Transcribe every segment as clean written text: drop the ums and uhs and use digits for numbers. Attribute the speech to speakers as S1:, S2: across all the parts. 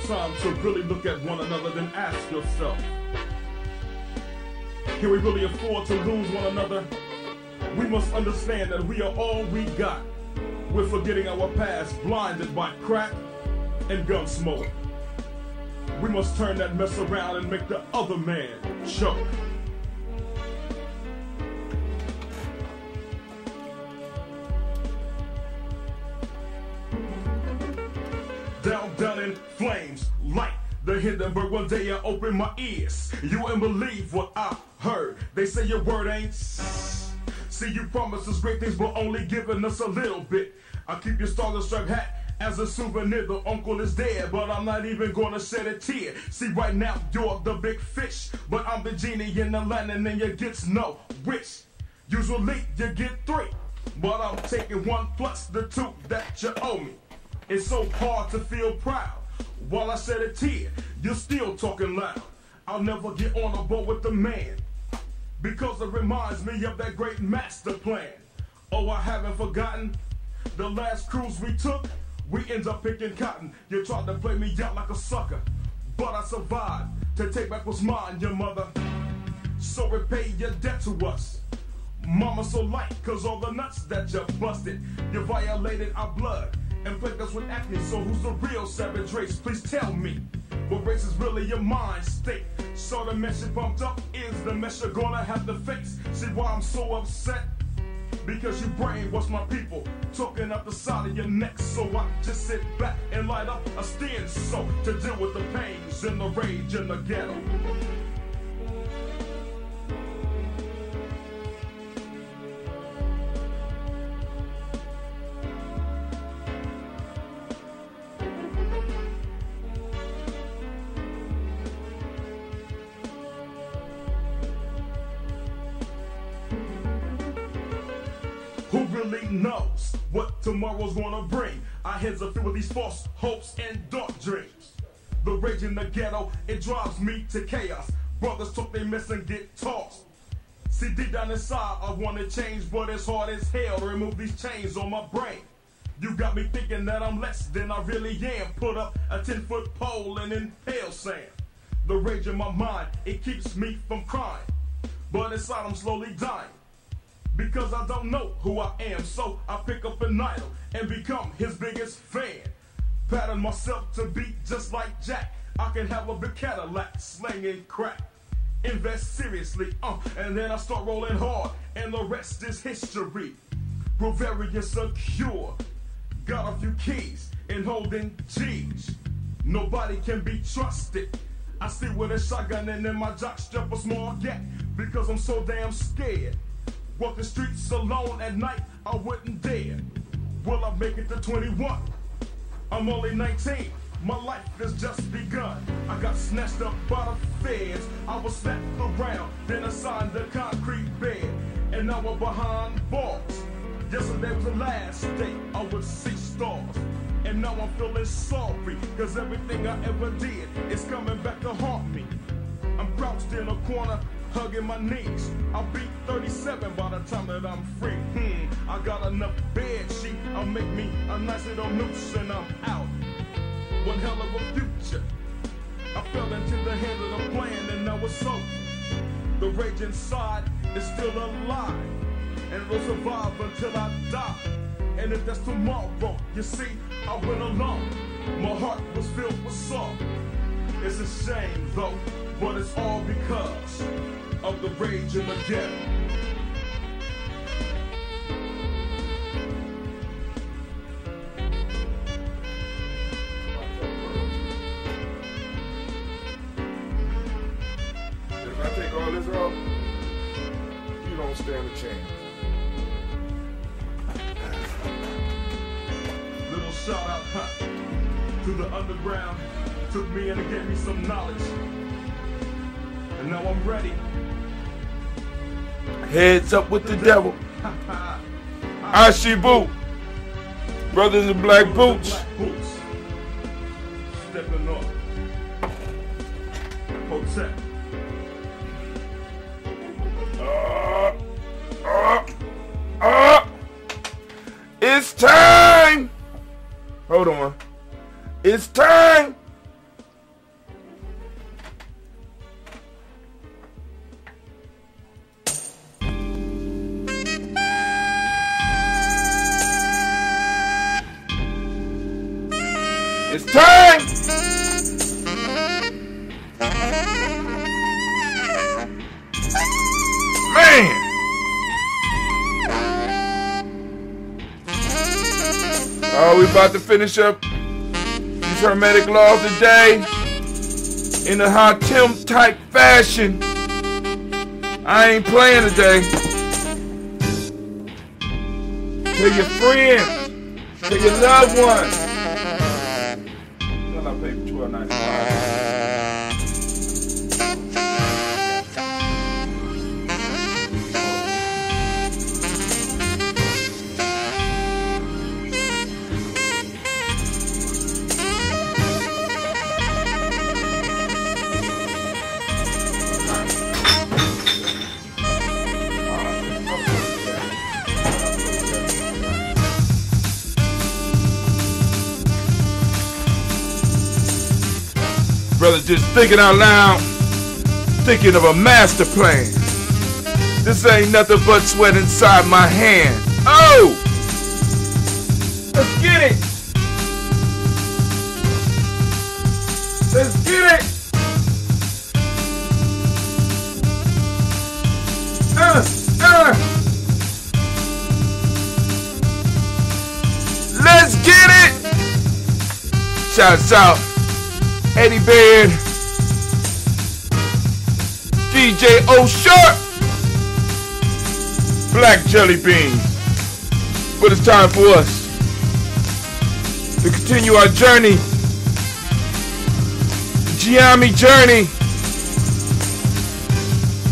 S1: time to really look at one another, then ask yourself, can we really afford to lose one another? We must understand that we are all we got. We're forgetting our past, blinded by crack and gun smoke. We must turn that mess around and make the other man choke. Down in flames, like the Hindenburg. One day I opened my ears. You wouldn't believe what I heard. They say your word ain't. See, you promised us great things, but only giving us a little bit. I keep your Star Stripe hat as a souvenir. The uncle is dead, but I'm not even gonna shed a tear. See, right now you're the big fish, but I'm the genie in the lantern, and you get no wish. Usually you get 3, but I'm taking 1 plus the 2 that you owe me. It's so hard to feel proud. While I shed a tear, you're still talking loud. I'll never get on a boat with the man, because it reminds me of that great master plan. Oh, I haven't forgotten the last cruise we took. We end up picking cotton. You tried to play me out like a sucker, but I survived to take back what's mine, your mother. So repay your debt to us. Mama so light, cause all the nuts that you busted, you violated our blood and plagued us with acne. So who's the real savage race? Please tell me, what race is really your mind state? So the mess you bumped up is the mess you're gonna have to face. See why I'm so upset? Because you brainwashed my people, talking up the side of your neck. So I just sit back and light up a steam so to deal with the pains and the rage in the ghetto. Who really knows what tomorrow's gonna bring? Our heads are filled with these false hopes and dark dreams. The rage in the ghetto, it drives me to chaos. Brothers talk they mess and get tossed. See, deep down inside, I wanna change, but it's hard as hell to remove these chains on my brain. You got me thinking that I'm less than I really am. Put up a 10-foot pole and impale sand. The rage in my mind, it keeps me from crying, but inside I'm slowly dying. Because I don't know who I am, so I pick up an idol and become his biggest fan. Pattern myself to be just like Jack. I can have a big Cadillac, slinging crack. Invest seriously, and then I start rolling hard, and the rest is history. We're very secure, got a few keys and holding G's. Nobody can be trusted. I see with a shotgun and in my jock strap a small gap, because I'm so damn scared. Walk the streets alone at night, I wouldn't dare. Will I make it to 21? I'm only 19, my life has just begun. I got snatched up by the feds, I was slapped around, then assigned the concrete bed, and now I'm behind bars. Yesterday was the last day I would see stars, and now I'm feeling sorry, cause everything I ever did is coming back to haunt me. I'm crouched in a corner, hugging my knees. I'll be 37 by the time that I'm free. I got enough bed sheet, I'll make me a nice little noose and I'm out. One hell of a future. I fell into the hands of the plan and now it's over. The rage inside is still alive, and it'll survive until I die. And if that's tomorrow, you see, I went alone. My heart was filled with sorrow. It's a shame though, but it's all because of the rage in the ghetto.
S2: If I take all this off, you don't stand a chance.
S1: Little shout out to the underground. Took me in and gave me some knowledge. And now I'm ready.
S2: Heads up with the devil. Ashibu. Brothers in black boots.
S1: Stepping up. Hotel.
S2: It's time. Hold on. It's time Man! Oh, we about to finish up these hermetic laws today in a hot temp type fashion. I ain't playing today. Tell your friends, tell your loved ones. Tell I pay for $12.95. Brother, just thinking out loud, thinking of a master plan. This ain't nothing but sweat inside my hand. Oh! Let's get it! Let's get it! Let's get it! Shouts out Eddie Beard, DJ O Sharp, Black Jelly Bean. But it's time for us to continue our journey, the Gye-Nyame journey,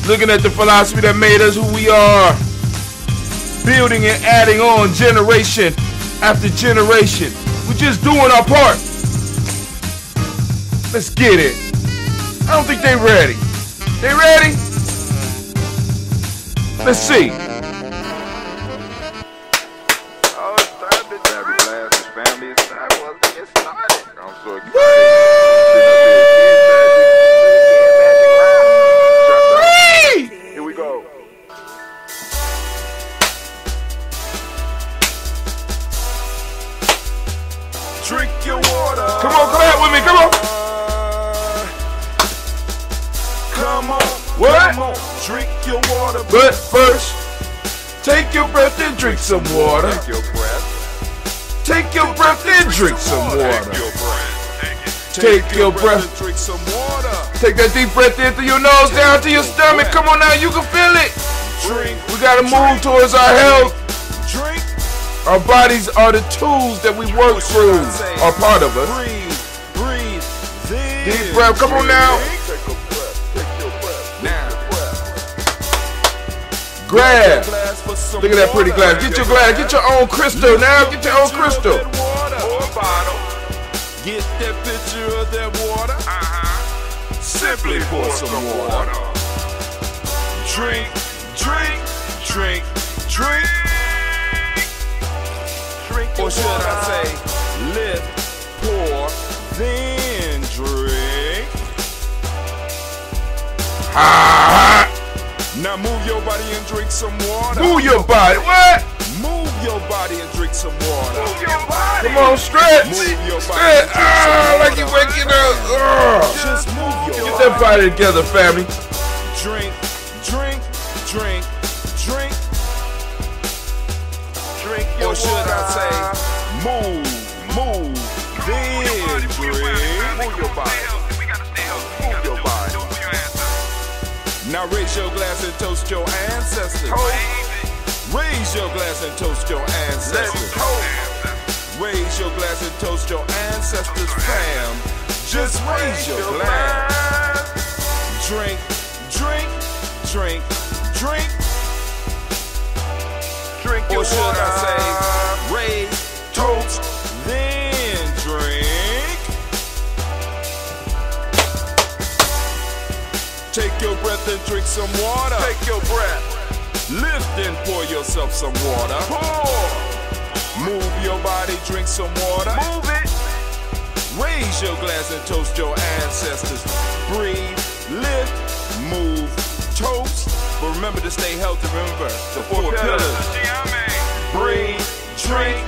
S2: looking at the philosophy that made us who we are, building and adding on generation after generation. We're just doing our part. Let's get it. I don't think they ready. They ready? Let's see.
S3: Oh, it's time to grab your glasses, family. It's time for us to get started. I'm so excited.
S2: Woo!
S3: Here we go. Drink your water.
S2: Come on, clap with me. Come on.
S3: Come on.
S2: What?
S3: Come on. Drink your water.
S2: But first, take your breath and drink some water.
S3: Take your breath.
S2: Take your breath and drink some water.
S3: Take your breath.
S2: Take your breath.
S3: And drink some water.
S2: Take that deep breath in through your nose, down to your stomach. Come on now, you can feel it.
S3: Drink.
S2: We gotta move towards our health.
S3: Drink.
S2: Our bodies are the tools that we work through, are part of us.
S3: Breathe.
S2: Deep breath, come on now.
S3: Take a breath. Take your breath.
S2: Now.
S3: Breath.
S2: Grab.
S3: Look
S2: Look at that pretty glass. Get your glass. Get your own crystal now. Get your own crystal.
S3: Get that picture of that water. Simply pour some water. Drink, drink, drink, drink. Or should I say, lift, pour, then drink. Now move your body and drink some water.
S2: Move your body. What?
S3: Move your body and drink some water. Move your body.
S2: Come on, stretch.
S3: Move your body.
S2: Stretch. Like you waking up.
S3: Just move your
S2: Get that body together, family.
S3: Drink, drink, drink, drink. Drink your or should I say, move, then drink. Move your body. Move your body. Now raise your glass and toast your ancestors. Raise your glass and toast your ancestors. Raise your glass and toast your ancestors, fam. Just raise your glass. Drink, drink, drink, drink. Drink your or should water. I say, raise, toast, then drink. Take your breath and drink some water. Take your breath. Lift and pour yourself some water. Pour. Move your body, drink some water. Move it. Raise your glass and toast your ancestors. Breathe, lift, move, toast. But remember to stay healthy. Remember the four pillars. Breathe, drink,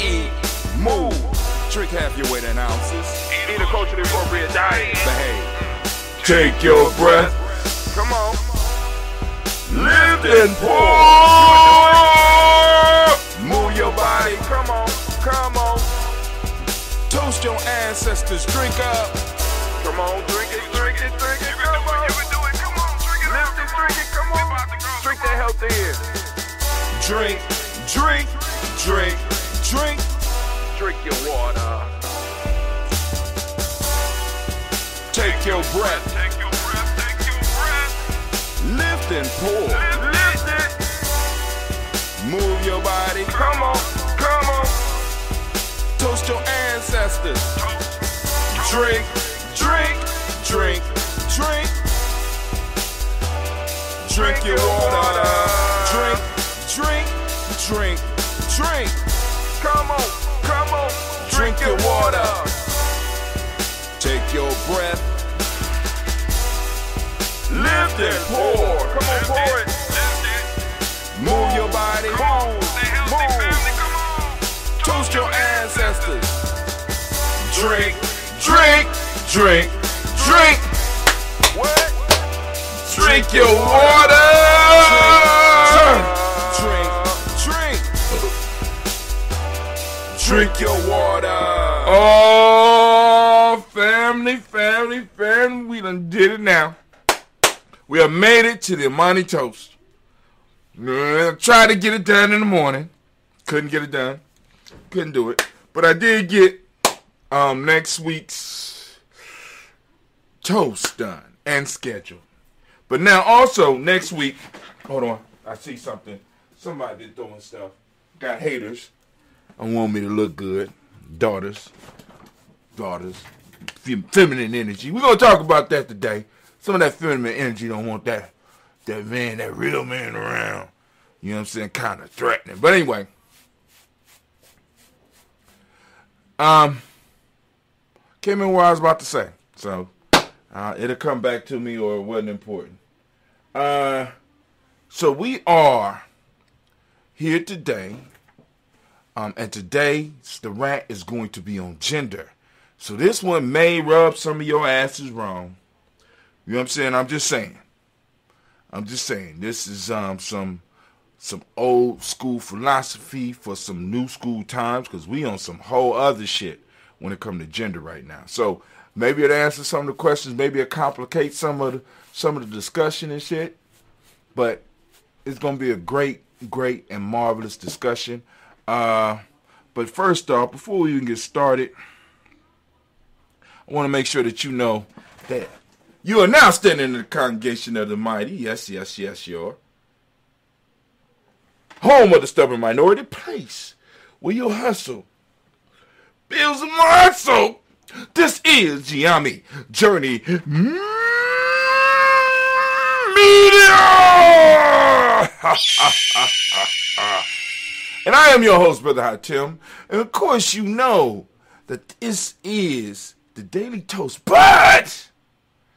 S3: eat, move. Drink half your weight in ounces. Eat a culturally appropriate diet. Behave.
S2: Take your breath.
S3: Come on.
S2: Lift and pour.
S3: Move your body. Come on. Come on. Toast your ancestors. Drink up. Come on. Drink it. Drink it. Drink it. Come on. You can do it. Come on. Drink it. Lift it. Drink it. Come on. Drink that health in. Drink. Drink. Drink. Drink. Drink your water. Take your breath. Take your breath. Take your breath. Lift and pour. Lift it. Move your body. Come on. Come on. Toast your ancestors. Drink. Drink. Drink. Drink. Drink your water. Drink. Drink. Drink. Drink. Come on. Come on. Drink your water. Take your breath. Lift and pour. Come on, pour it. Move your body. Move. Toast your ancestors. Drink. Drink. Drink. Drink. What?
S2: Drink your water.
S3: Drink. Drink. Drink your water.
S2: Oh, family, we done did it now. We have made it to the Imani toast. Tried to get it done in the morning. Couldn't get it done. Couldn't do it. But I did get next week's toast done and scheduled. But now also next week, hold on, I see something. Somebody been throwing stuff. Got haters. I want me to look good. Daughters, feminine energy. We're going to talk about that today. Some of that feminine energy don't want that man, that real man around. You know what I'm saying? Kind of threatening. But anyway. Came in what I was about to say. So, it'll come back to me or it wasn't important. So we are here today. And today, the rant is going to be on gender. So this one may rub some of your asses wrong. You know what I'm saying? I'm just saying. This is some old school philosophy for some new school times, because we on some whole other shit when it comes to gender right now. So maybe it answers some of the questions. Maybe it complicates some of the discussion and shit. But it's gonna be a great and marvelous discussion. But first off, before we even get started, I want to make sure that you know that you are now standing in the congregation of the mighty. Yes, you're home of the stubborn minority, place where your hustle builds a muscle. This is Gye-Nyame Journey Media. And I am your host, Brother Hot Tim. And of course, you know that this is the Daily Toast. But,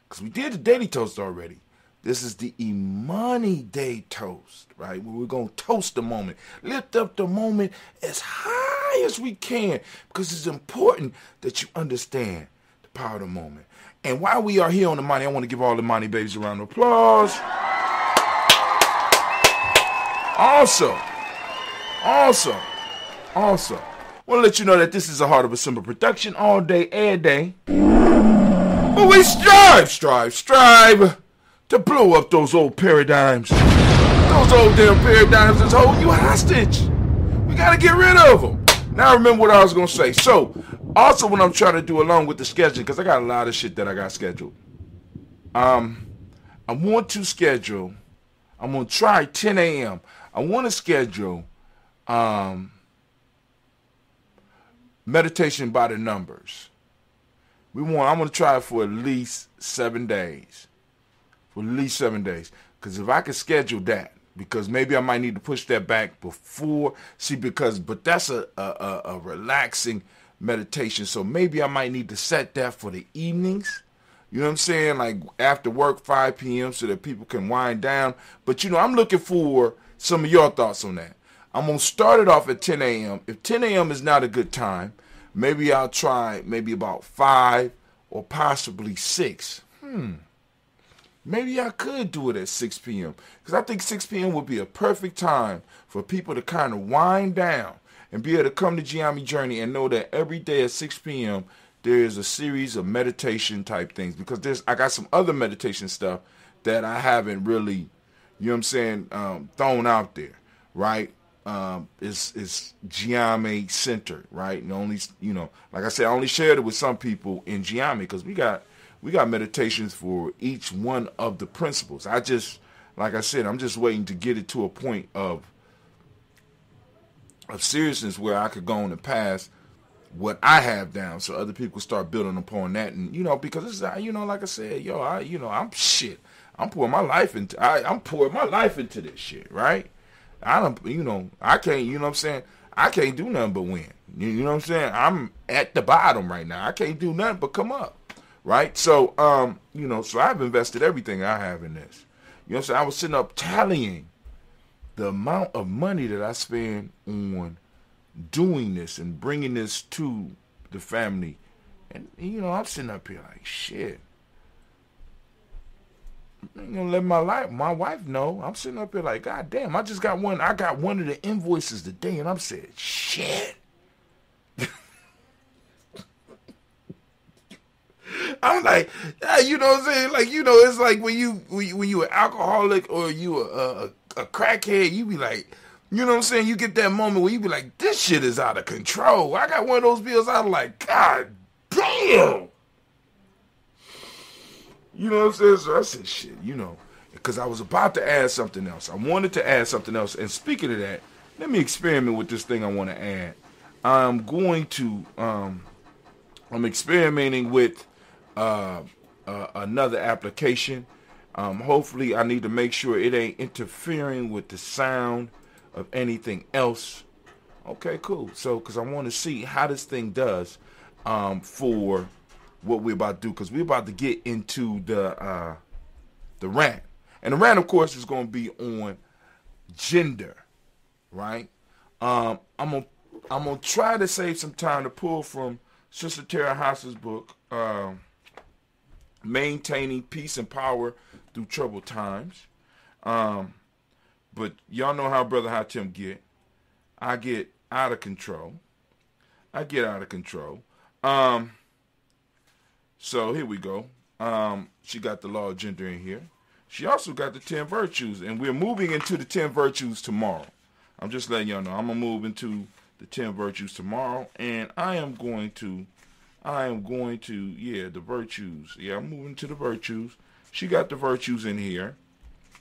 S2: because we did the Daily Toast already, this is the Imani Day Toast, right? Where we're going to toast the moment. Lift up the moment as high as we can. Because it's important that you understand the power of the moment. And while we are here on the Imani, I want to give all the Imani babies a round of applause. Also, I want to let you know that this is a Heart of a Simple production all day, every day. But we strive to blow up those old paradigms. Those old damn paradigms that hold you hostage. We got to get rid of them. Now I remember what I was going to say. So, also what I'm trying to do along with the scheduling, because I got a lot of shit that I got scheduled. I want to schedule, I'm going to try 10 a.m. I want to schedule meditation by the numbers. I'm going to try it for at least 7 days. Because if I could schedule that, because maybe I might need to push that back before, but that's a relaxing meditation. So maybe I might need to set that for the evenings. You know what I'm saying? Like after work, 5 p.m. so that people can wind down. But, I'm looking for some of your thoughts on that. I'm going to start it off at 10 a.m. If 10 a.m. is not a good time, maybe I'll try maybe about 5 or possibly 6. maybe I could do it at 6 p.m. Because I think 6 p.m. would be a perfect time for people to kind of wind down and be able to come to Gye-Nyame Journey and know that every day at 6 p.m. there is a series of meditation type things. Because I got some other meditation stuff that I haven't really, you know what I'm saying, thrown out there, right? It's Gye-Nyame centered, right? And only, you know, like I said, I only shared it with some people in Gye-Nyame because we got meditations for each one of the principles. Like I said, I'm just waiting to get it to a point of seriousness where I could go on and pass what I have down so other people start building upon that. And, you know, because it's, you know, like I said, I'm pouring my life into this shit, right? I can't, you know what I'm saying? I can't do nothing but win. You know what I'm saying? I'm at the bottom right now. I can't do nothing but come up. Right? So, so I've invested everything I have in this. You know what I'm saying? I was sitting up tallying the amount of money that I spend on doing this and bringing this to the family. And, you know, I'm sitting up here like, shit. I'm going to let my wife know. I'm sitting up here like, God damn, I got one of the invoices today, and I'm saying, shit. I'm like, you know what I'm saying? Like, you know, it's like when you an alcoholic or you a crackhead, you be like, you know what I'm saying? You get that moment where you be like, this shit is out of control. I got one of those bills out of like, God damn. You know what I'm saying? So I said, shit, you know, because I was about to add something else. I wanted to add something else. And speaking of that, let me experiment with this thing I want to add. I'm experimenting with another application. Hopefully I need to make sure it ain't interfering with the sound of anything else. Okay, cool. So, because I want to see how this thing does for what we're about to do, because we're about to get into the rant. And the rant, of course, is going to be on gender, right? I'm gonna try to save some time to pull from Sister Tara Haas's book, Maintaining Peace and Power Through Troubled Times. But y'all know how Brother Hatem get. I get out of control. So here we go. She got the law of gender in here. She also got the 10 virtues, and we're moving into the 10 virtues tomorrow. I'm just letting y'all know. I'm going to move into the 10 virtues tomorrow, and I am going to, the virtues. Yeah, I'm moving to the virtues. She got the virtues in here.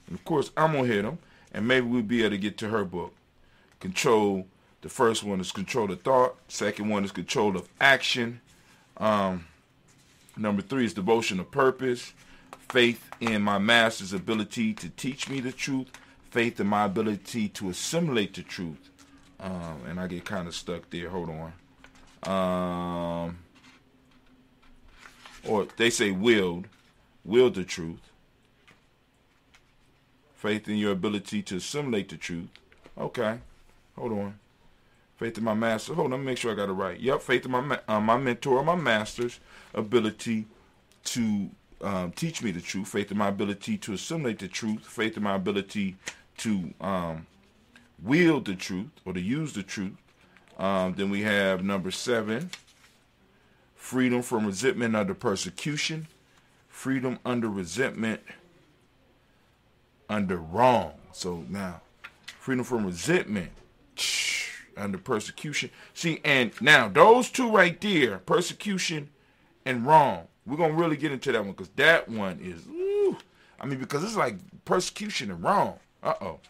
S2: And of course, I'm going to hit them, and maybe we'll be able to get to her book. Control, the first one is control of thought. Second one is control of action. Number 3 is devotion of purpose. Faith in my master's ability to teach me the truth. Faith in my ability to assimilate the truth. And I get kind of stuck there. Hold on. Or they say willed the truth. Faith in your ability to assimilate the truth. Okay. Hold on. Faith in my master. Hold on, let me make sure I got it right. Yep, faith in my mentor, my master's ability to teach me the truth. Faith in my ability to assimilate the truth. Faith in my ability to wield the truth or to use the truth. Then we have number 7, freedom from resentment under persecution. Freedom under resentment under wrong. So now, freedom from resentment under persecution. See, and now those two right there, persecution and wrong, we're going to really get into that one, because that one is, because it's like persecution and wrong. Uh-oh.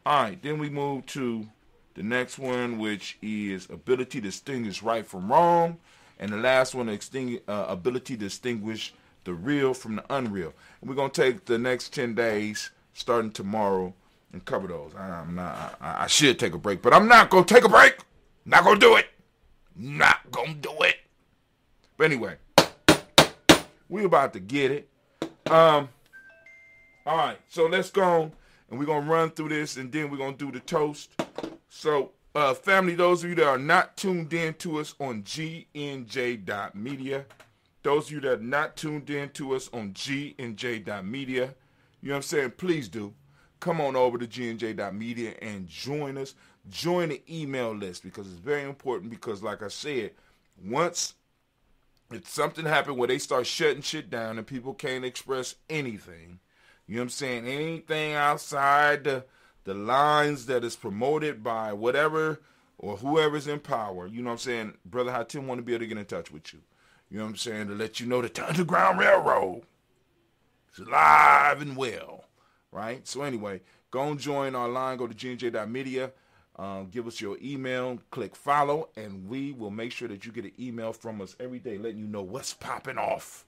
S2: All right, then we move to the next one, which is ability to distinguish right from wrong. And the last one, ability to distinguish the real from the unreal. And we're going to take the next 10 days, starting tomorrow, and cover those. I should take a break, but I'm not going to take a break. Not going to do it. Not going to do it. But anyway, we're about to get it. All right, so let's go, and we're going to run through this, and then we're going to do the toast. So, family, those of you that are not tuned in to us on GNJ.media, those of you that are not tuned in to us on GNJ.media, You know what I'm saying? Please do. Come on over to gnj.media and join us. Join the email list because it's very important because, like I said, once if something happened where they start shutting shit down and people can't express anything, you know what I'm saying, anything outside the lines that is promoted by whatever or whoever's in power, you know what I'm saying, Brother Hatim want to be able to get in touch with you. You know what I'm saying, to let you know that the Underground Railroad is alive and well, right? So anyway, go and join our line. Go to gnj.media. Give us your email, click follow, and we will make sure that you get an email from us every day letting you know what's popping off.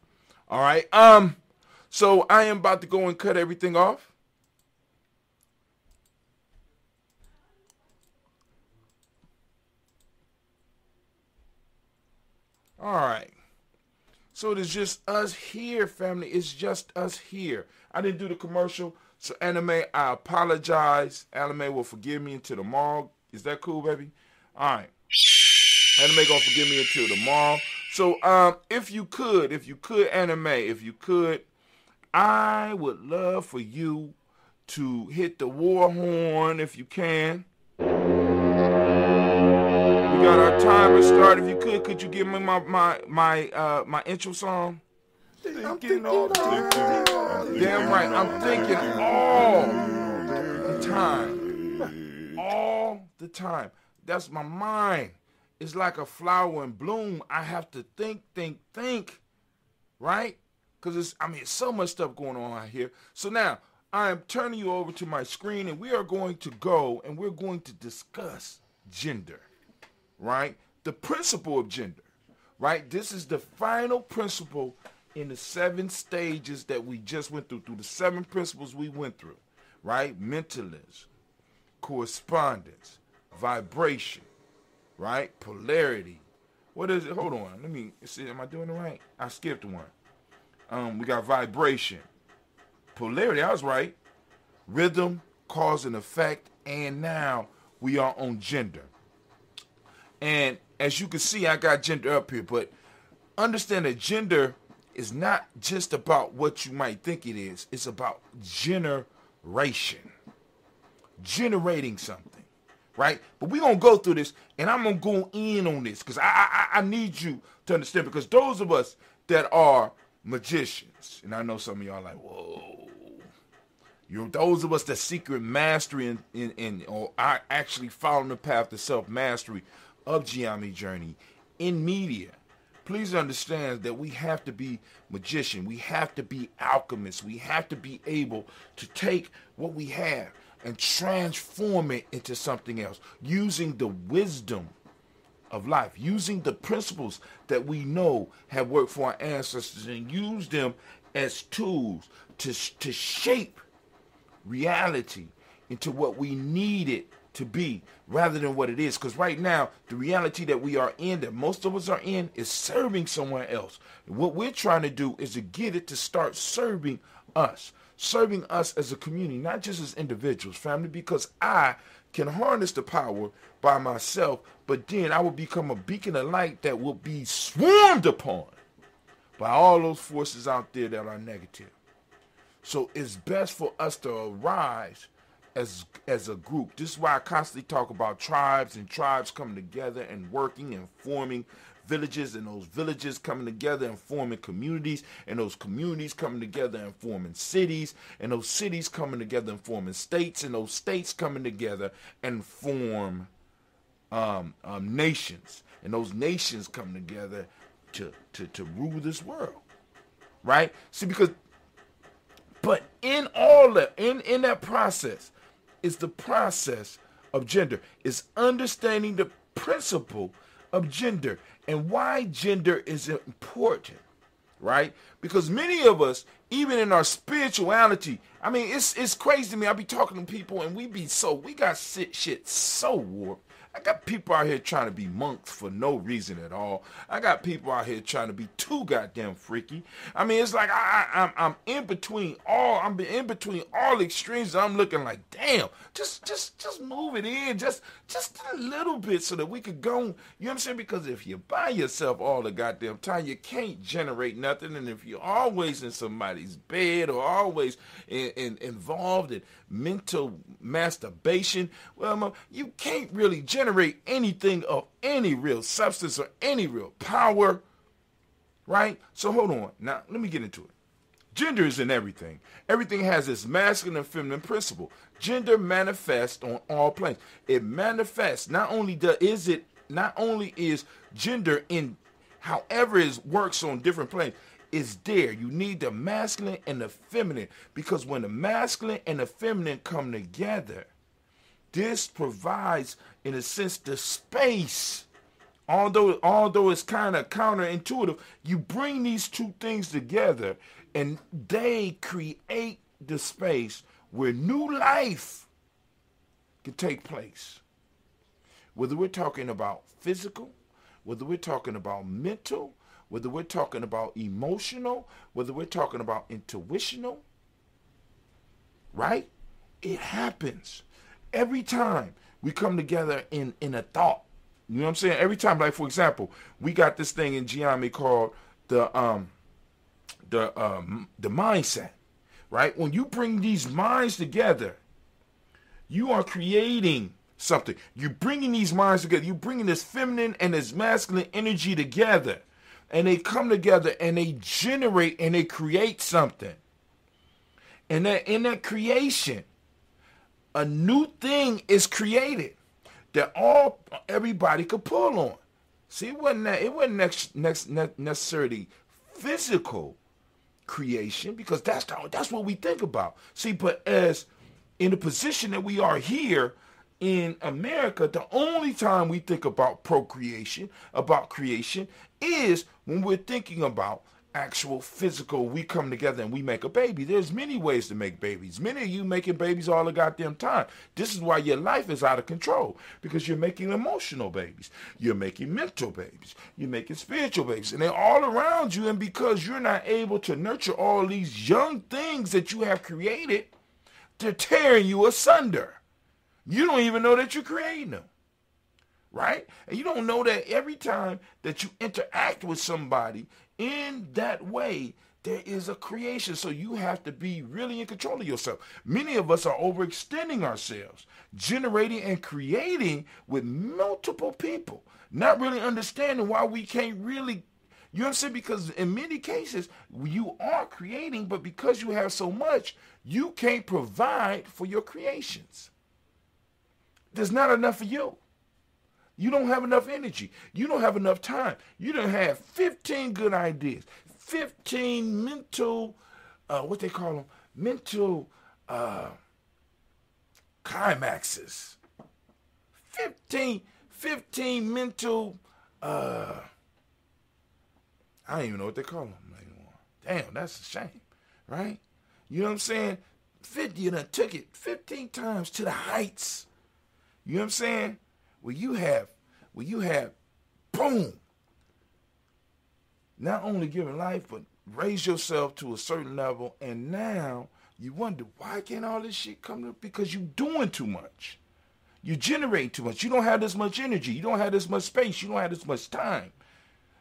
S2: All right. So I am about to go and cut everything off. All right. So it is just us here, family. It's just us here. I didn't do the commercial. So, Anime, I apologize. Anime will forgive me until tomorrow. Is that cool, baby? All right. Anime gonna forgive me until tomorrow. So, if you could, Anime, I would love for you to hit the war horn if you can. We got our timer started. If you could you give me my intro song? Thinking all damn right. I'm thinking all the time. All the time. That's my mind. It's like a flower in bloom. I have to think. Right? Because it's so much stuff going on out here. So now, I'm turning you over to my screen, and we are going to go, and we're going to discuss gender. Right? The principle of gender. Right? This is the final principle in the 7 stages that we just went through the 7 principles we went through, right? Mentalism, correspondence, vibration, right? Polarity. What is it? Hold on. Let me see. Am I doing it right? I skipped one. We got vibration. Polarity, I was right. Rhythm, cause and effect, and now we are on gender. And as you can see, I got gender up here, but understand that gender is not just about what you might think it is. It's about generation. Generating something, right? But we're going to go through this, and I'm going to go in on this because I need you to understand, because those of us that are magicians, and I know some of y'all are like, whoa. Those of us that secret mastery or are actually following the path to self-mastery of Gye-Nyame journey in media. Please understand that we have to be magician. We have to be alchemists. We have to be able to take what we have and transform it into something else, using the wisdom of life, using the principles that we know have worked for our ancestors, and use them as tools to shape reality into what we need it to be rather than what it is. Because right now, the reality that we are in, that most of us are in, is serving someone else. And what we're trying to do is to get it to start serving us as a community, not just as individuals, family, because I can harness the power by myself, but then I will become a beacon of light that will be swarmed upon by all those forces out there that are negative. So it's best for us to arise as a group. This is why I constantly talk about tribes and tribes coming together and working and forming villages, and those villages coming together and forming communities, and those communities coming together and forming cities, and those cities coming together and forming states, and those states coming together and form nations, and those nations come together to rule this world, right? See, but in all that, in that process, is the process of gender. It's understanding the principle of gender and why gender is important, right? Because many of us, even in our spirituality, I mean, it's crazy to me. I be talking to people and we got shit so warped. I got people out here trying to be monks for no reason at all. I got people out here trying to be too goddamn freaky. I mean, it's like I'm in between all extremes. I'm looking like, damn, just move it in, just a little bit so that we could go. You know what I'm saying? Because if you're by yourself all the goddamn time, you can't generate nothing. And if you're always in somebody's bed or always involved in mental masturbation, well, you can't really generate anything of any real substance or any real power, right? So hold on. Now, let me get into it. Gender is in everything. Everything has its masculine and feminine principle. Gender manifests on all planes. It manifests. Not only is gender in however it works on different planes, it's there. You need the masculine and the feminine, because when the masculine and the feminine come together, this provides, in a sense, the space. Although it's kind of counterintuitive, you bring these two things together and they create the space where new life can take place. Whether we're talking about physical, whether we're talking about mental, whether we're talking about emotional, whether we're talking about intuitional, right? It happens. Every time we come together in a thought, you know what I'm saying? Every time, like for example, we got this thing in Gye-Nyame called the mindset, right? When you bring these minds together, you are creating something. You're bringing these minds together. You're bringing this feminine and this masculine energy together, and they come together and they generate and they create something. And that in that creation, a new thing is created that everybody could pull on. See, it wasn't necessarily physical creation, because that's what we think about. See, but as in the position that we are here in America, the only time we think about procreation, about creation, is when we're thinking about actual physical, we come together and we make a baby. There's many ways to make babies. Many of you making babies all the goddamn time. This is why your life is out of control, because you're making emotional babies. You're making mental babies. You're making spiritual babies. And they're all around you, and because you're not able to nurture all these young things that you have created, they're tearing you asunder. You don't even know that you're creating them, right? And you don't know that every time that you interact with somebody in that way, there is a creation. So you have to be really in control of yourself. Many of us are overextending ourselves, generating and creating with multiple people, not really understanding why we can't really, you know what I'm saying? Because in many cases, you are creating, but because you have so much, you can't provide for your creations. There's not enough for you. You don't have enough energy. You don't have enough time. You don't have 15 good ideas, 15 mental, what they call them, mental climaxes, 15 mental, I don't even know what they call them anymore. Damn, that's a shame, right? You know what I'm saying? 50, you done took it 15 times to the heights. You know what I'm saying? Where you have, boom, not only giving life, but raise yourself to a certain level, and now you wonder, why can't all this shit come up? Because you're doing too much. You generate too much. You don't have this much energy. You don't have this much space. You don't have this much time.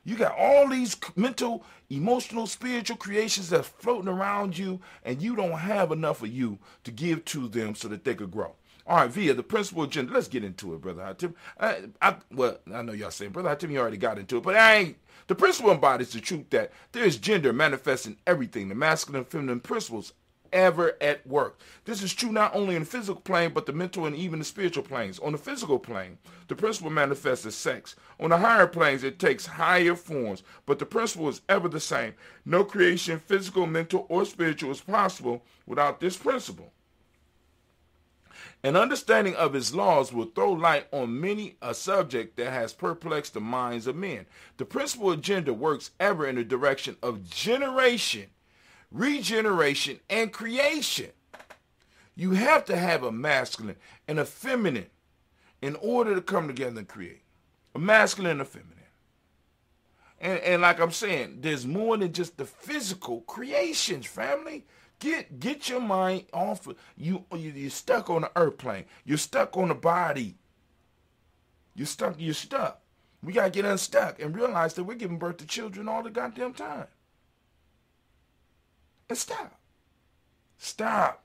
S2: You got all these mental, emotional, spiritual creations that's floating around you, and you don't have enough of you to give to them so that they could grow. All right, via the principle of gender, let's get into it, Brother Hatim. Well, I know y'all saying, Brother Hatim, you already got into it, but the principle embodies the truth that there is gender manifest in everything, the masculine and feminine principles ever at work. This is true not only in the physical plane, but the mental and even the spiritual planes. On the physical plane, the principle manifests as sex. On the higher planes, it takes higher forms, but the principle is ever the same. No creation, physical, mental, or spiritual, is possible without this principle. An understanding of its laws will throw light on many a subject that has perplexed the minds of men. The principle of gender works ever in the direction of generation, regeneration, and creation. You have to have a masculine and a feminine in order to come together and create. A masculine and a feminine. And like I'm saying, there's more than just the physical creations, family. Get your mind off of you're stuck on the earth plane. You're stuck on the body. You're stuck. We gotta get unstuck and realize that we're giving birth to children all the goddamn time. And stop. Stop.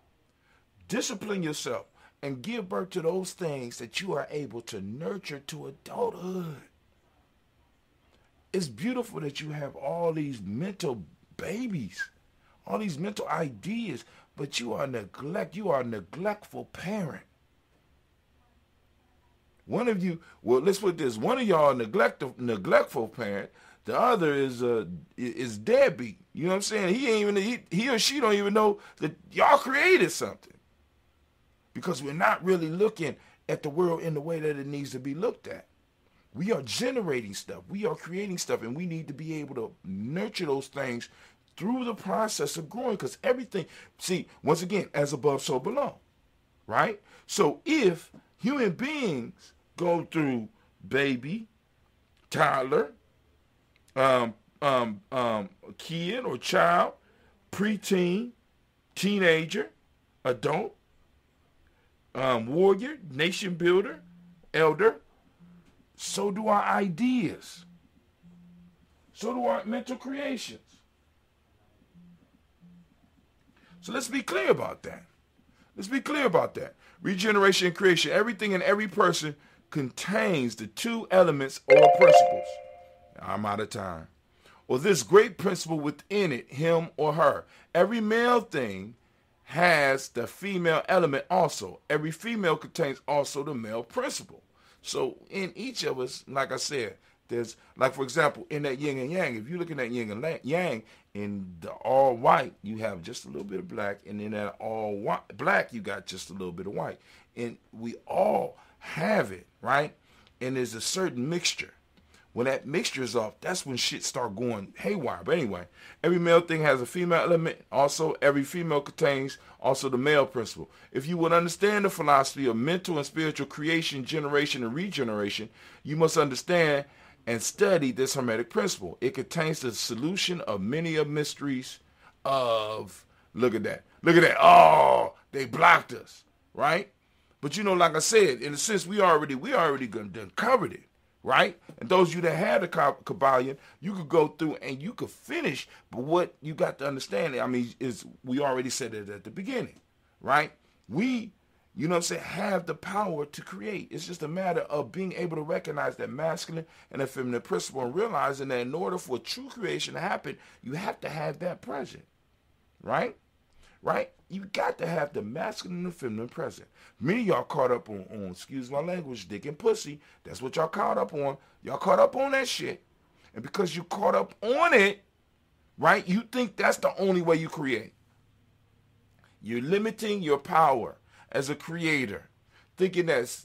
S2: Discipline yourself and give birth to those things that you are able to nurture to adulthood. It's beautiful that you have all these mental babies, all these mental ideas, but you are a neglectful parent. One of you, well, let's put this, one of y'all neglectful parent, the other is deadbeat. You know what I'm saying? He or she don't even know that y'all created something. Because we're not really looking at the world in the way that it needs to be looked at. We are generating stuff. We are creating stuff, and we need to be able to nurture those things through the process of growing, because everything, see, once again, as above, so below, right? So if human beings go through baby, toddler, kid or child, preteen, teenager, adult, warrior, nation builder, elder, so do our ideas. So do our mental creations. So let's be clear about that. Let's be clear about that. Regeneration and creation, everything in every person contains the two elements or principles. I'm out of time. Or this great principle within it, him or her. Every male thing has the female element also. Every female contains also the male principle. So in each of us, like I said, there's, like for example, in that yin and yang, if you're looking at yin and yang, in the all white, you have just a little bit of black, and in that all white, black, you got just a little bit of white. And we all have it, right? And there's a certain mixture. When that mixture is off, that's when shit start going haywire. But anyway, every male thing has a female element. Also, every female contains also the male principle. If you would understand the philosophy of mental and spiritual creation, generation, and regeneration, you must understand and study this Hermetic principle. It contains the solution of many of mysteries of, look at that. Look at that. Oh, they blocked us, right? But you know, like I said, in a sense, we already done covered it. Right? And those of you that had a Kabbalion, you could go through and you could finish, but what you got to understand, I mean, is we already said it at the beginning, right? We, you know what I'm saying, have the power to create. It's just a matter of being able to recognize that masculine and that feminine principle and realizing that in order for true creation to happen, you have to have that present, right? Right? You got to have the masculine and the feminine present. Many of y'all caught up on, excuse my language, dick and pussy. That's what y'all caught up on. Y'all caught up on that shit. And because you caught up on it, right, you think that's the only way you create. You're limiting your power as a creator, thinking that's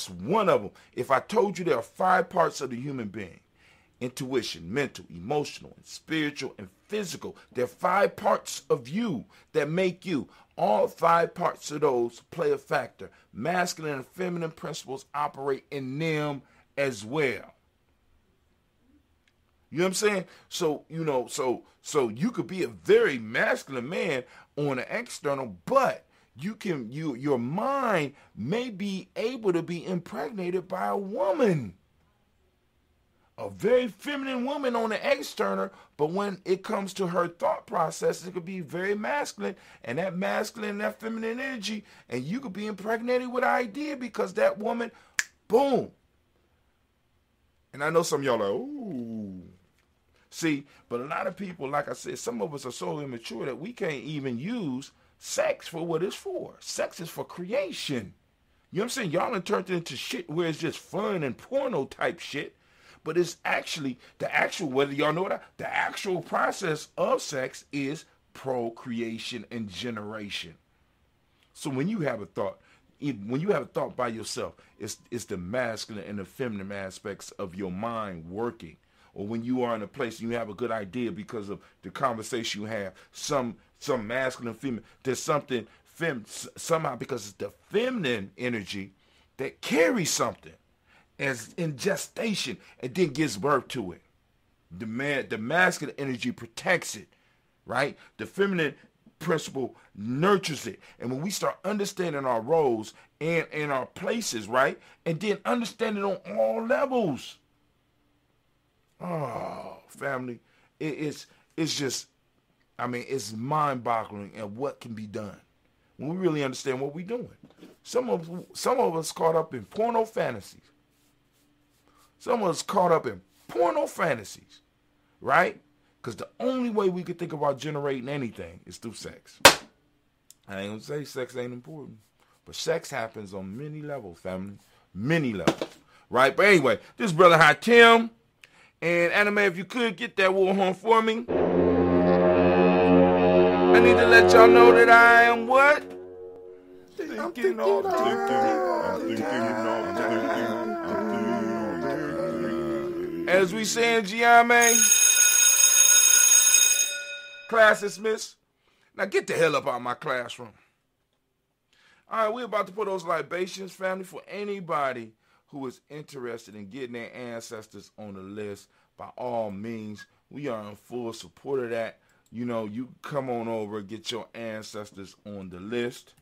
S2: one of them. If I told you there are 5 parts of the human being, intuition, mental, emotional, and spiritual, and physical. There are 5 parts of you that make you. All 5 parts of those play a factor. Masculine and feminine principles operate in them as well. You know what I'm saying? So, you know, so you could be a very masculine man on an external, but your mind may be able to be impregnated by a woman. A very feminine woman on the external, but when it comes to her thought process, it could be very masculine, and that masculine and that feminine energy, and you could be impregnated with an idea because that woman, boom. And I know some of y'all are like, ooh. See, but a lot of people, like I said, some of us are so immature that we can't even use sex for what it's for. Sex is for creation. You know what I'm saying? Y'all done turned it into shit where it's just fun and porno type shit. But it's actually whether y'all know that, the actual process of sex is procreation and generation. So when you have a thought, by yourself, it's the masculine and the feminine aspects of your mind working. Or when you are in a place and you have a good idea because of the conversation you have, some masculine, feminine, there's something somehow because it's the feminine energy that carries something as in gestation and then gives birth to it. The masculine energy protects it, right? The feminine principle nurtures it. And when we start understanding our roles and our places, right? And then understanding on all levels. Oh, family, it's just, I mean, it's mind-boggling at what can be done when we really understand what we're doing. Some of us caught up in porno fantasies. Some of us caught up in porno fantasies, right? Because the only way we could think about generating anything is through sex. I ain't gonna say sex ain't important, but sex happens on many levels, family. Many levels, right? But anyway, this is Brother High Tim. And Anime, if you could get that war horn for me. I need to let y'all know that I am what? I'm thinking all the time. As we say in Gye-Nyame, class dismissed. Now get the hell up out of my classroom. All right, we're about to put those libations, family, for anybody who is interested in getting their ancestors on the list. By all means, we are in full support of that. You know, you come on over, get your ancestors on the list.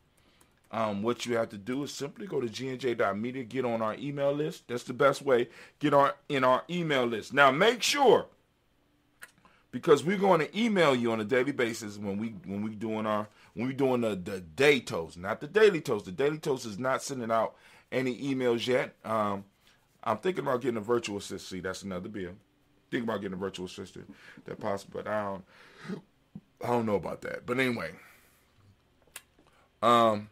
S2: What you have to do is simply go to gnj.media, get on our email list. That's the best way. Get in our email list. Now, make sure, because we're going to email you on a daily basis when we doing the day toast, not the daily toast. The daily toast is not sending out any emails yet. I'm thinking about getting a virtual assistant. See, that's another bill. Thinking about getting a virtual assistant. That's possible, but I don't know about that. But anyway, on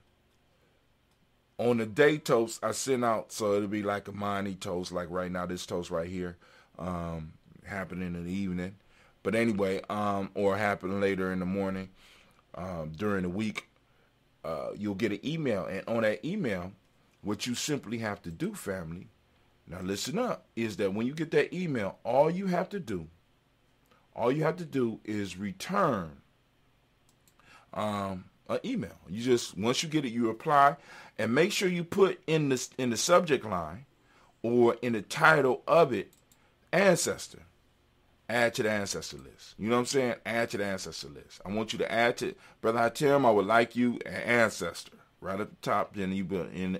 S2: the day toast, I send out, so it'll be like a Imani toast, like right now, this toast right here, happening in the evening. But anyway, or happen later in the morning, during the week, you'll get an email. And on that email, what you simply have to do, family, now listen up, is that when you get that email, all you have to do is return an email. You just, once you get it, you reply, and make sure you put in the subject line or in the title of it, ancestor. Add to the ancestor list. You know what I'm saying? Add to the ancestor list. I want you to add to, Brother Hatim, I would like you an ancestor. Right at the top, then you put in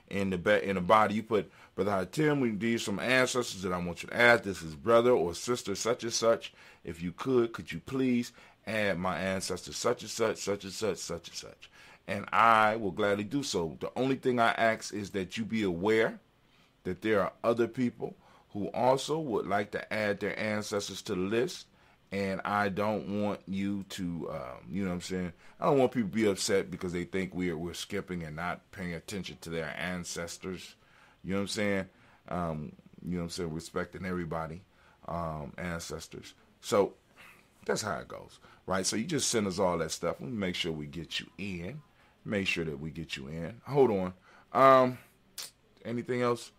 S2: the body, you put, Brother Hatim, we need some ancestors that I want you to add. This is brother or sister such and such. If you could you please add my ancestor such and such, such and such, such and such. And I will gladly do so. The only thing I ask is that you be aware that there are other people who also would like to add their ancestors to the list. And I don't want you to, you know what I'm saying? I don't want people to be upset because they think we're skipping and not paying attention to their ancestors. You know what I'm saying? You know what I'm saying? Respecting everybody, ancestors. So that's how it goes, right? So you just send us all that stuff. We make sure we get you in. Make sure that we get you in. Hold on. Anything else?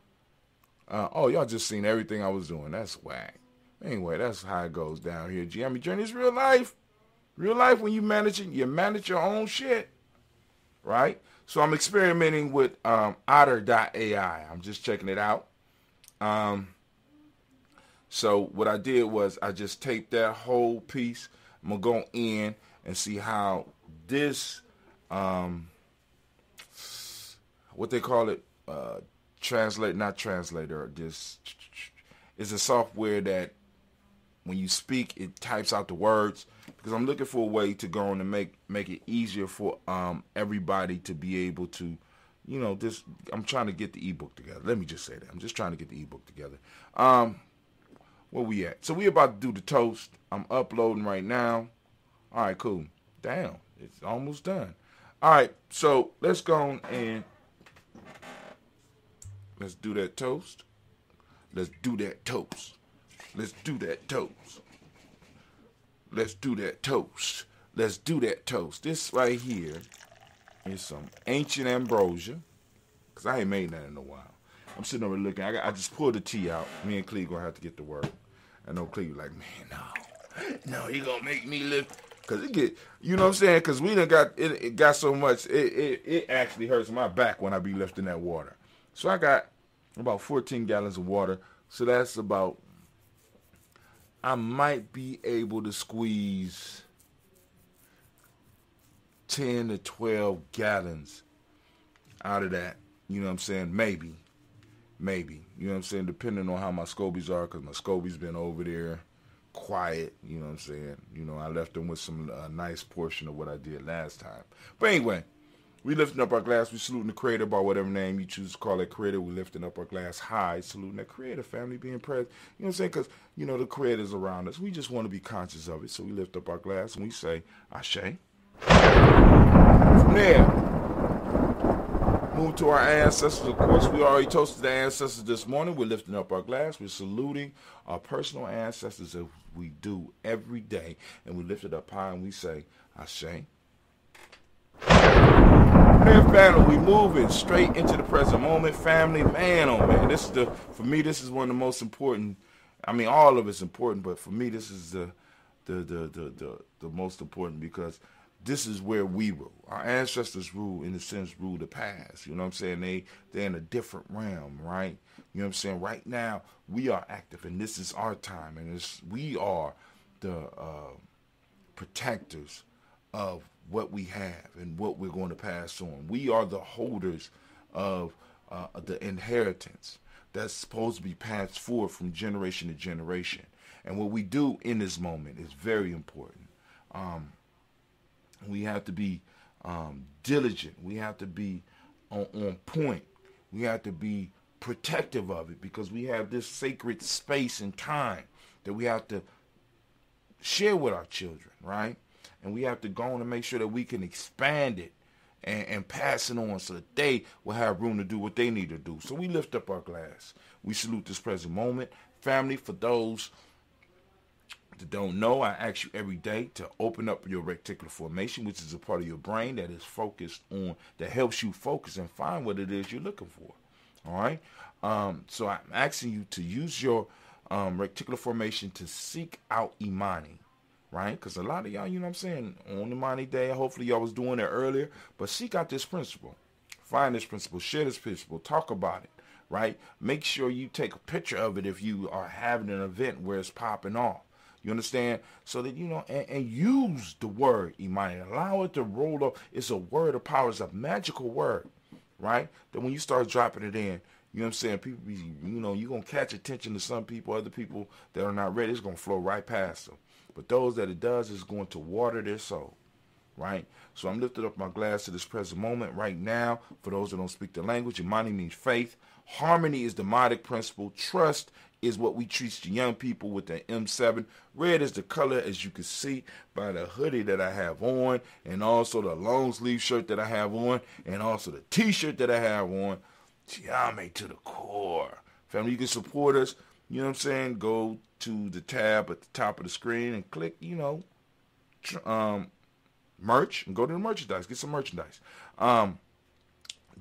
S2: Oh, y'all just seen everything I was doing. That's whack. Anyway, that's how it goes down here. Gye-Nyame Journey is real life. Real life when you manage your own shit, right? So I'm experimenting with Otter.ai. I'm just checking it out. So what I did was I just taped that whole piece. I'm going to go in and see how this, what they call it, this is a software that when you speak, it types out the words, because I'm looking for a way to go on and make it easier for everybody to be able to, you know, this. I'm trying to get the ebook together. Let me just say that. I'm just trying to get the ebook together. Where we at? So we about to do the toast. I'm uploading right now. All right, cool. Damn, it's almost done. All right, so let's go on and let's do that toast. Let's do that toast. Let's do that toast. Let's do that toast. Let's do that toast. This right here is some ancient ambrosia, because I ain't made that in a while. I'm sitting over looking. I just pulled the tea out. Me and Cleve going to have to get to work. I know Cleve like, man, no, he going to make me lift. Because it get, you know what I'm saying? Because we done got, it got so much, it actually hurts my back when I be lifting that water. So I got about 14 gallons of water. So that's about, I might be able to squeeze 10 to 12 gallons out of that. You know what I'm saying? Maybe. You know what I'm saying? Depending on how my scobies are, because my scobies been over there quiet. You know what I'm saying? You know, I left them with some nice portion of what I did last time. But anyway, we lifting up our glass. We saluting the creator by whatever name you choose to call that creator. We lifting up our glass high, saluting that creator, family, being present. You know what I'm saying? Because, you know, the creator's around us. We just want to be conscious of it. So we lift up our glass and we say, Ashe. From there, move to our ancestors. Of course, we already toasted the ancestors this morning. We're lifting up our glass. We're saluting our personal ancestors as we do every day. And we lift it up high and we say, Ashe. Fifth battle, we moving straight into the present moment, family. Man, oh man, this is for me, this is one of the most important. I mean, all of it's important, but for me, this is the most important, because this is where we rule. Our ancestors rule, in a sense, rule the past. You know what I'm saying? They're in a different realm, right? You know what I'm saying? Right now, we are active, and this is our time, and we are the protectors of what we have and what we're going to pass on. We are the holders of the inheritance that's supposed to be passed forward from generation to generation. And what we do in this moment is very important. We have to be diligent. We have to be on point. We have to be protective of it, because we have this sacred space and time that we have to share with our children, right? And we have to go on and make sure that we can expand it and pass it on so that they will have room to do what they need to do. So we lift up our glass. We salute this present moment. Family, for those that don't know, I ask you every day to open up your reticular formation, which is a part of your brain that is focused on, that helps you focus and find what it is you're looking for. All right? So I'm asking you to use your reticular formation to seek out Imani. Right? Because a lot of y'all, you know what I'm saying, on Imani Day, hopefully y'all was doing it earlier, but seek out this principle. Find this principle. Share this principle. Talk about it. Right? Make sure you take a picture of it if you are having an event where it's popping off. You understand? So that, you know, and use the word Imani. Allow it to roll up. It's a word of power. It's a magical word. Right? That when you start dropping it in, you know what I'm saying, people be, you know, you're going to catch attention to some people, other people that are not ready. It's going to flow right past them. But those that it does is going to water their soul, right? So I'm lifting up my glass to this present moment right now. For those that don't speak the language, Imani means faith. Harmony is the modic principle. Trust is what we teach the young people with the M7. Red is the color, as you can see by the hoodie that I have on, and also the long sleeve shirt that I have on, and also the t-shirt that I have on. Gye-Nyame to the core. Family, you can support us. You know what I'm saying? Go to the tab at the top of the screen and click, you know, merch, and go to the merchandise. Get some merchandise.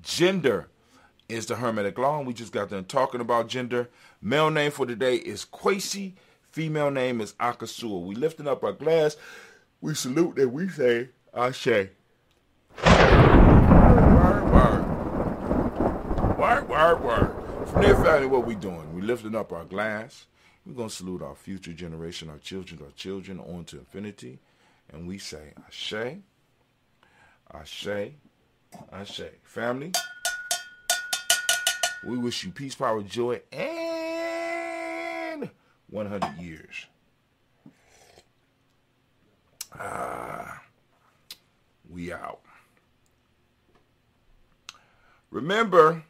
S2: Gender is the Hermetic law, and we just got done talking about gender. Male name for today is Kwesi. Female name is Akasua. We lifting up our glass. We salute and we say, Ashe. Word. From there, family, what we doing? We lifting up our glass. We're going to salute our future generation, our children on to infinity. And we say, Ashe, Ashe, Ashe. Family, we wish you peace, power, joy, and 100 years. We out. Remember,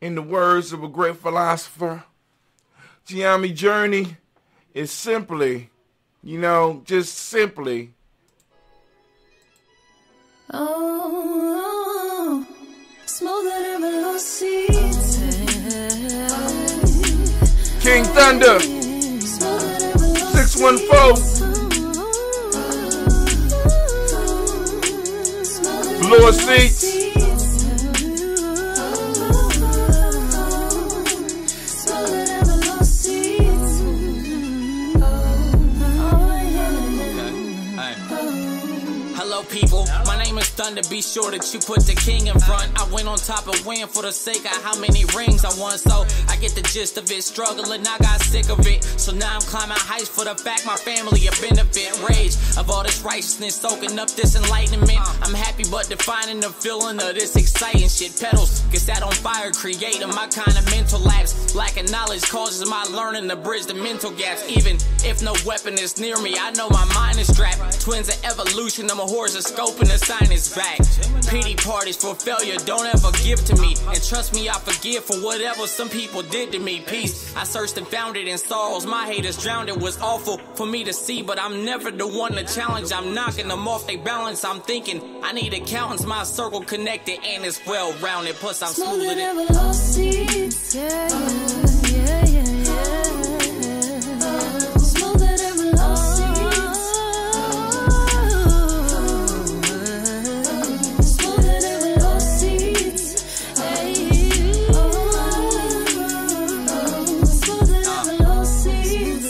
S2: in the words of a great philosopher, Gye-Nyame journey is simply, you know, just simply.
S4: Oh, smoother than below seats.
S2: King Thunder, 614. Floor seats.
S5: Hello people, my name name is Thunder, be sure that you put the king in front. I went on top and win for the sake of how many rings I won. So I get the gist of it, struggling, I got sick of it. So now I'm climbing heights for the fact my family a benefit. Rage of all this righteousness, soaking up this enlightenment. I'm happy but defining the feeling of this exciting shit. Pedals get set on fire, creating my kind of mental lapse. Lacking knowledge causes my learning to bridge the mental gaps. Even if no weapon is near me, I know my mind is strapped. Twins of evolution, I'm a horoscope and the sign is back. Pity parties for failure, don't ever give to me. And trust me, I forgive for whatever some people did to me. Peace, I searched and found it in sorrows. My haters drowned, it was awful for me to see, but I'm never the one to challenge. I'm knocking them off they balance. I'm thinking I need accountants, my circle connected and it's well rounded. Plus I'm smoother than
S4: velocities. Yeah, yeah, yeah, yeah. Smoother than velocities. Smoother than velocities. Hey. Smoother than velocities.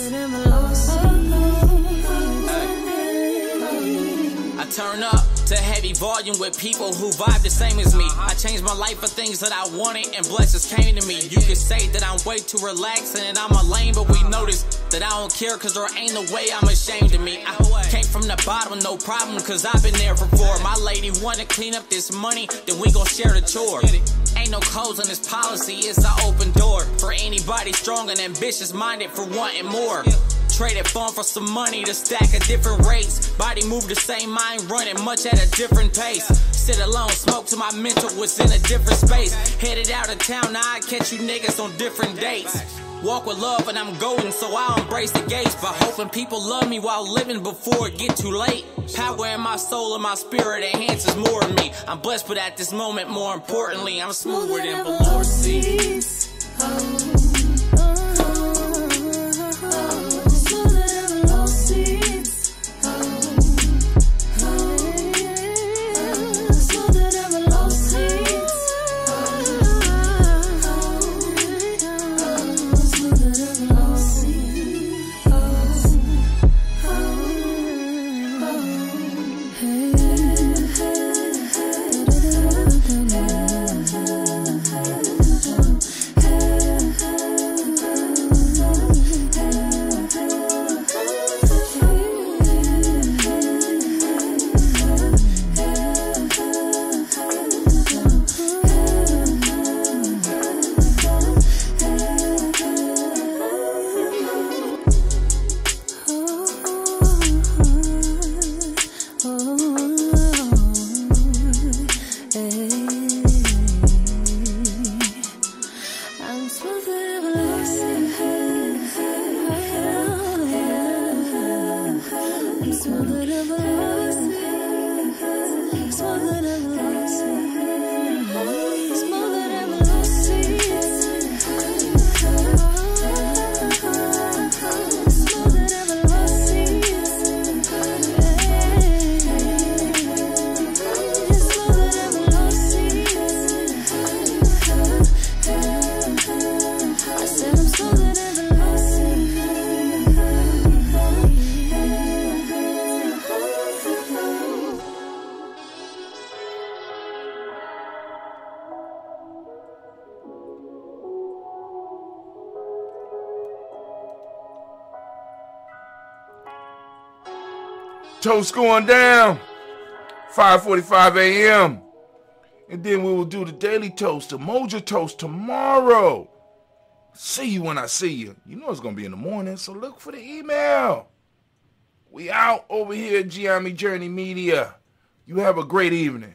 S5: I turn up to heavy volume with people who vibe the same as me. I changed my life for things that I wanted and blessings came to me. You could say that I'm way too relaxed and I'm a lame, but we notice that I don't care cause there ain't no way I'm ashamed of me. I came from the bottom, no problem, cause I've been there before. My lady wanna clean up this money, then we gon' share the chore. Ain't no codes on this policy, it's an open door for anybody strong and ambitious minded for wanting more. Traded fun for some money to stack at different rates. Body move the same, mind running much at a different pace. Sit alone, smoke till my mental was in a different space. Headed out of town, now I catch you niggas on different dates. Walk with love and I'm golden, so I'll embrace the gates. By hoping people love me while living before it get too late. Power in my soul and my spirit enhances more of me. I'm blessed, but at this moment, more importantly, I'm smoother than velocities.
S2: Toast going down, 5:45 a.m. And then we will do the daily toast, the Mojo toast tomorrow. See you when I see you. You know it's going to be in the morning, so look for the email. We out over here at Gye-Nyame Journey Media. You have a great evening.